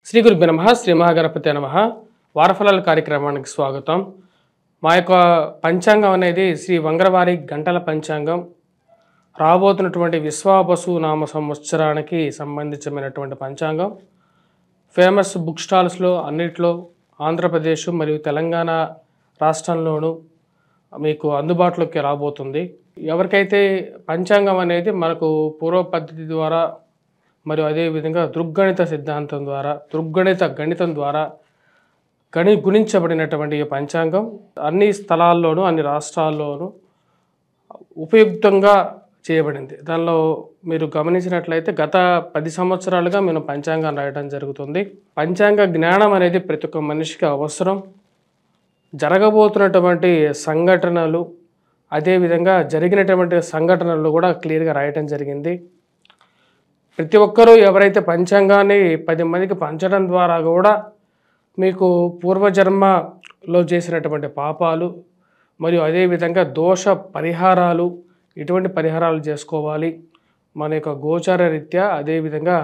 శ్రీ గురుభ్యో నమః. శ్రీ మహాగణపతి నమః. వారఫలాల కార్యక్రమానికి స్వాగతం. మా యొక్క పంచాంగం అనేది శ్రీ వంగరవారి గంటల పంచాంగం. రాబోతున్నటువంటి విశ్వావసు నామ సంవత్సరానికి సంబంధించినటువంటి పంచాంగం. ఫేమస్ బుక్ స్టాల్స్లో అన్నిట్లో ఆంధ్రప్రదేశ్ మరియు తెలంగాణ రాష్ట్రంలోనూ మీకు అందుబాటులోకి రాబోతుంది. ఎవరికైతే పంచాంగం అనేది మనకు పూర్వ పద్ధతి ద్వారా మరియు అదేవిధంగా దృగ్గణిత సిద్ధాంతం ద్వారా గణితం ద్వారా గుణించబడినటువంటి ఈ పంచాంగం అన్ని స్థలాల్లోనూ అన్ని రాష్ట్రాల్లోనూ ఉపయుక్తంగా చేయబడింది. దానిలో మీరు గమనించినట్లయితే గత 10 సంవత్సరాలుగా మేము పంచాంగం రాయడం జరుగుతుంది. పంచాంగ జ్ఞానం అనేది ప్రతి ఒక్క మనిషికి అవసరం. జరగబోతున్నటువంటి సంఘటనలు అదేవిధంగా జరిగినటువంటి సంఘటనలు కూడా క్లియర్గా రాయటం జరిగింది. ప్రతి ఒక్కరూ ఎవరైతే పంచాంగాన్ని 10 మందికి పంచడం ద్వారా కూడా మీకు పూర్వజన్మలో చేసినటువంటి పాపాలు మరియు అదేవిధంగా దోష పరిహారాలు ఇటువంటి పరిహారాలు చేసుకోవాలి మన యొక్క గోచార రీత్యా. అదేవిధంగా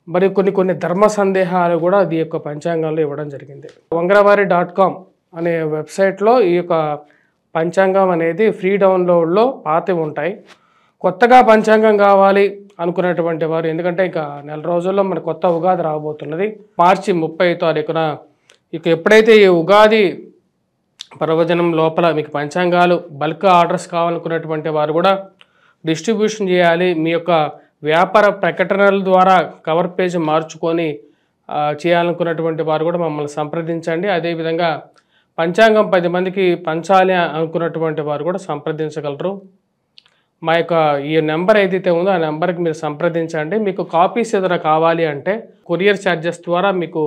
మరి కొన్ని ధర్మ సందేహాలు కూడా ఈ యొక్క పంచాంగంలో ఇవ్వడం జరిగింది. వంగరవారి.com అనే వెబ్సైట్లో ఈ యొక్క పంచాంగం అనేది ఫ్రీ డౌన్లోడ్లో పాతవి ఉంటాయి. కొత్తగా పంచాంగం కావాలి అనుకున్నటువంటి వారు, ఎందుకంటే ఇక నెల రోజుల్లో మన కొత్త ఉగాది రాబోతున్నది. మార్చి 30 తారీఖున ఇక ఎప్పుడైతే ఈ ఉగాది పర్వదినం లోపల మీకు పంచాంగాలు బల్క్ ఆర్డర్స్ కావాలనుకున్నటువంటి వారు కూడా డిస్ట్రిబ్యూషన్ చేయాలి. మీ యొక్క వ్యాపార ప్రకటనల ద్వారా కవర్ పేజ్ మార్చుకొని చేయాలనుకున్నటువంటి వారు కూడా మమ్మల్ని సంప్రదించండి. అదేవిధంగా పంచాంగం 10 మందికి పంచాలి అనుకున్నటువంటి వారు కూడా సంప్రదించగలరు. మా యొక్క ఈ నెంబర్ ఏదైతే ఉందో ఆ నెంబర్కి మీరు సంప్రదించండి. మీకు కాపీస్ ఏదైనా కావాలి అంటే కొరియర్ ఛార్జెస్ ద్వారా మీకు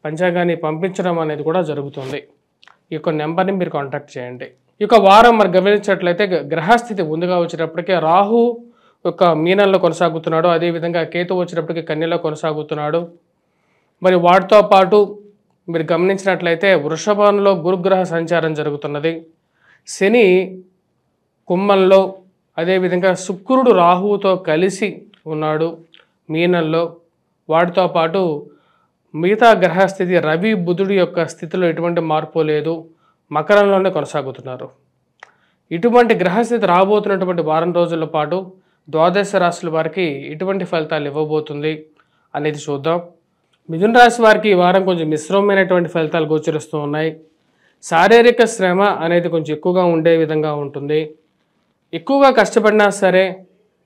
పంచాంగాన్ని పంపించడం అనేది కూడా జరుగుతుంది. ఈ యొక్క నెంబర్ని మీరు కాంటాక్ట్ చేయండి. ఈ యొక్క వారం మరి గమనించినట్లయితే గ్రహస్థితి ముందుగా వచ్చేటప్పటికే రాహు యొక్క మీనంలో కొనసాగుతున్నాడు. అదేవిధంగా కేతు వచ్చేటప్పటికి కన్యలో కొనసాగుతున్నాడు. మరి వాటితో పాటు మీరు గమనించినట్లయితే వృషభంలో గురుగ్రహ సంచారం జరుగుతున్నది. శని కుంభంలో, అదేవిధంగా శుక్రుడు రాహువుతో కలిసి ఉన్నాడు మీనంలో. వాటితో పాటు మిగతా గ్రహస్థితి రవి బుధుడి యొక్క స్థితిలో ఎటువంటి మార్పు లేదు, మకరంలోనే కొనసాగుతున్నారు. ఇటువంటి గ్రహస్థితి రాబోతున్నటువంటి వారం రోజుల పాటు ద్వాదశ రాశుల వారికి ఎటువంటి ఫలితాలు ఇవ్వబోతుంది అనేది చూద్దాం. మిథున రాశి వారికి ఈ వారం కొంచెం మిశ్రమమైనటువంటి ఫలితాలు గోచరిస్తూ ఉన్నాయి. శారీరక శ్రమ అనేది కొంచెం ఎక్కువగా ఉండే విధంగా ఉంటుంది. ఎక్కువగా కష్టపడినా సరే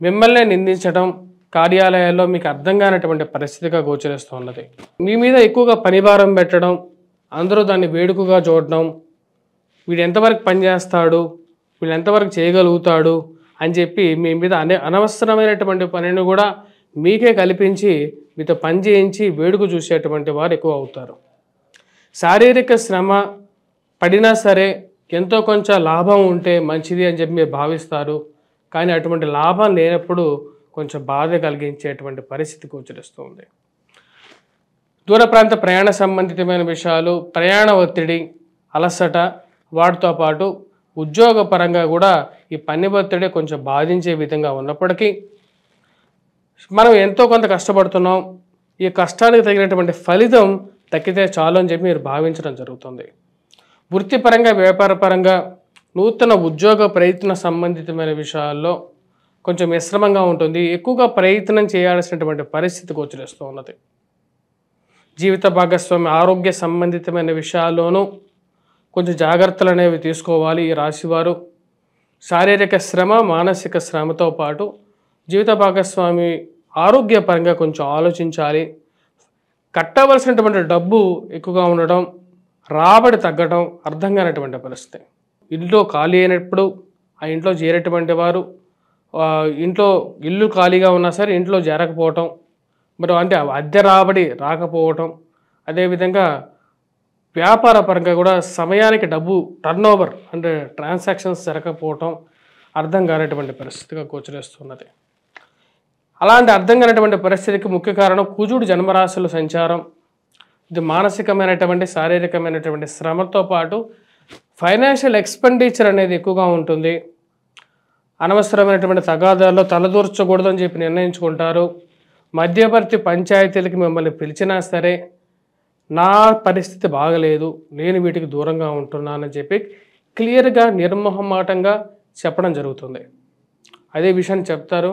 మిమ్మల్ని నిందించడం కార్యాలయాల్లో మీకు అర్థం కానటువంటి పరిస్థితిగా గోచరిస్తూ ఉన్నది. మీ మీద ఎక్కువగా పనిభారం పెట్టడం, అందరూ దాన్ని వేడుకగా చూడడం, వీడు ఎంతవరకు పనిచేస్తాడు, వీడు ఎంతవరకు చేయగలుగుతాడు అని చెప్పి మీ మీద అనవసరమైనటువంటి పనిని కూడా మీకే కల్పించి మీతో పని చేయించి వేడుక చూసేటువంటి వారు ఎక్కువ అవుతారు. శారీరక శ్రమ పడినా సరే ఎంతో కొంచెం లాభం ఉంటే మంచిది అని చెప్పి మీరు భావిస్తారు. కానీ అటువంటి లాభం లేనప్పుడు కొంచెం బాధ కలిగించేటువంటి పరిస్థితి గోచరిస్తుంది. దూర ప్రాంత ప్రయాణ సంబంధితమైన విషయాలు, ప్రయాణ ఒత్తిడి, అలసట, వాటితో పాటు ఉద్యోగపరంగా కూడా ఈ పని ఒత్తిడి కొంచెం బాధించే విధంగా ఉన్నప్పటికీ మనం ఎంతో కొంత కష్టపడుతున్నాం, ఈ కష్టానికి తగినటువంటి ఫలితం దక్కితే చాలు అని చెప్పి మీరు భావించడం జరుగుతుంది. వృత్తిపరంగా వ్యాపారపరంగా నూతన ఉద్యోగ ప్రయత్న సంబంధితమైన విషయాల్లో కొంచెం మిశ్రమంగా ఉంటుంది. ఎక్కువగా ప్రయత్నం చేయాల్సినటువంటి పరిస్థితి గోచరిస్తూ ఉన్నది. జీవిత భాగస్వామి ఆరోగ్య సంబంధితమైన విషయాల్లోనూ కొంచెం జాగ్రత్తలు అనేవి తీసుకోవాలి ఈ రాశివారు. శారీరక శ్రమ మానసిక శ్రమతో పాటు జీవిత భాగస్వామి ఆరోగ్యపరంగా కొంచెం ఆలోచించాలి. కట్టవలసినటువంటి డబ్బు ఎక్కువగా ఉండడం, రాబడి తగ్గడం అర్థం కానటువంటి పరిస్థితి. ఇంట్లో ఖాళీ అయినప్పుడు ఆ ఇంట్లో చేరేటువంటి వారు ఇంట్లో ఇల్లు ఖాళీగా ఉన్నా సరే ఇంట్లో చేరకపోవటం, మరి అంటే అద్దె రాబడి రాకపోవటం, అదేవిధంగా వ్యాపార పరంగా కూడా సమయానికి డబ్బు టర్నోవర్ అంటే ట్రాన్సాక్షన్స్ జరగకపోవటం అర్థం కానటువంటి పరిస్థితిగా గోచరిస్తున్నది. అలాంటి అర్థం కానటువంటి పరిస్థితికి ముఖ్య కారణం కుజుడు జన్మరాశుల సంచారం. ఇది మానసికమైనటువంటి శారీరకమైనటువంటి శ్రమతో పాటు ఫైనాన్షియల్ ఎక్స్పెండిచర్ అనేది ఎక్కువగా ఉంటుంది. అనవసరమైనటువంటి తగాదాల్లో తలదూర్చకూడదని చెప్పి నిర్ణయించుకుంటారు. మధ్యవర్తి పంచాయతీలకి మిమ్మల్ని పిలిచినా సరే నా పరిస్థితి బాగలేదు, నేను వీటికి దూరంగా ఉంటున్నానని చెప్పి క్లియర్గా నిర్మోహమాటంగా చెప్పడం జరుగుతుంది. అదే విషయాన్ని చెప్తారు,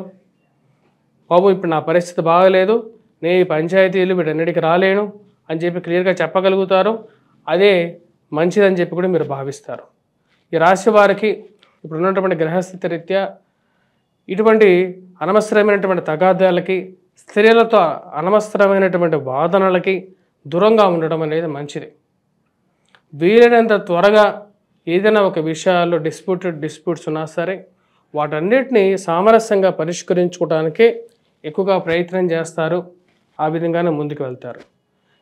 బాబు ఇప్పుడు నా పరిస్థితి బాగలేదు, నేను ఈ పంచాయతీలు వీటన్నిటికి రాలేను అని చెప్పి క్లియర్గా చెప్పగలుగుతారు. అదే మంచిదని చెప్పి కూడా మీరు భావిస్తారు. ఈ రాశి వారికి ఇప్పుడు ఉన్నటువంటి గ్రహస్థితి రీత్యా ఇటువంటి అనవసరమైనటువంటి తగాదాలకి, స్త్రీలతో అనవసరమైనటువంటి వాదనలకి దూరంగా ఉండడం అనేది మంచిది. వీలైనంత త్వరగా ఏదైనా ఒక విషయాల్లో డిస్ప్యూట్స్ ఉన్నా సరే వాటన్నిటిని సామరస్యంగా పరిష్కరించుకోవడానికే ఎక్కువగా ప్రయత్నం చేస్తారు. ఆ విధంగానే ముందుకు వెళ్తారు.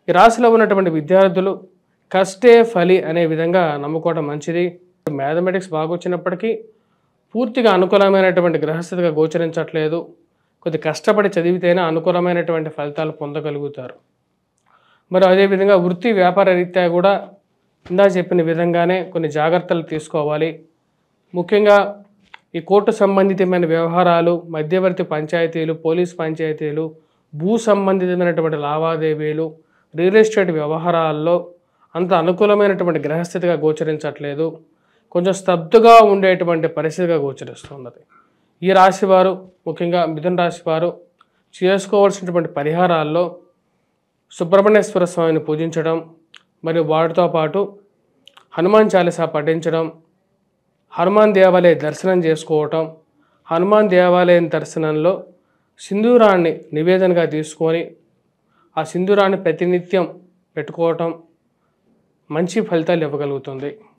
ఈ రాశిలో ఉన్నటువంటి విద్యార్థులు కష్టే ఫలి అనే విధంగా నమ్ముకోవడం మంచిది. మ్యాథమెటిక్స్ బాగా వచ్చినప్పటికీ పూర్తిగా అనుకూలమైనటువంటి గ్రహస్థితిగా గోచరించట్లేదు. కొద్ది కష్టపడి చదివితేనే అనుకూలమైనటువంటి ఫలితాలు పొందగలుగుతారు. మరి అదేవిధంగా వృత్తి వ్యాపార రీత్యా కూడా ఇందా చెప్పిన విధంగానే కొన్ని జాగ్రత్తలు తీసుకోవాలి. ముఖ్యంగా ఈ కోర్టు సంబంధితమైన వ్యవహారాలు, మధ్యవర్తి పంచాయతీలు, పోలీస్ పంచాయతీలు, భూ సంబంధితమైనటువంటి లావాదేవీలు, రియల్ ఎస్టేట్ వ్యవహారాల్లో అంత అనుకూలమైనటువంటి గ్రహస్థితిగా గోచరించట్లేదు. కొంచెం స్తబ్దుగా ఉండేటువంటి పరిస్థితిగా గోచరిస్తున్నది. ఈ రాశివారు, ముఖ్యంగా మిథున రాశి వారు చేసుకోవాల్సినటువంటి పరిహారాల్లో సుబ్రహ్మణ్యేశ్వర స్వామిని పూజించడం, మరియు వాటితో పాటు హనుమాన్ చాలీసా పఠించడం, హనుమాన్ దేవాలయ దర్శనం చేసుకోవటం, హనుమాన్ దేవాలయం దర్శనంలో సింధూరాన్ని నివేదనగా తీసుకొని ఆ సింధూరాన్ని ప్రతినిత్యం పెట్టుకోవటం మంచి ఫలితాలు ఇవ్వగలుగుతుంది.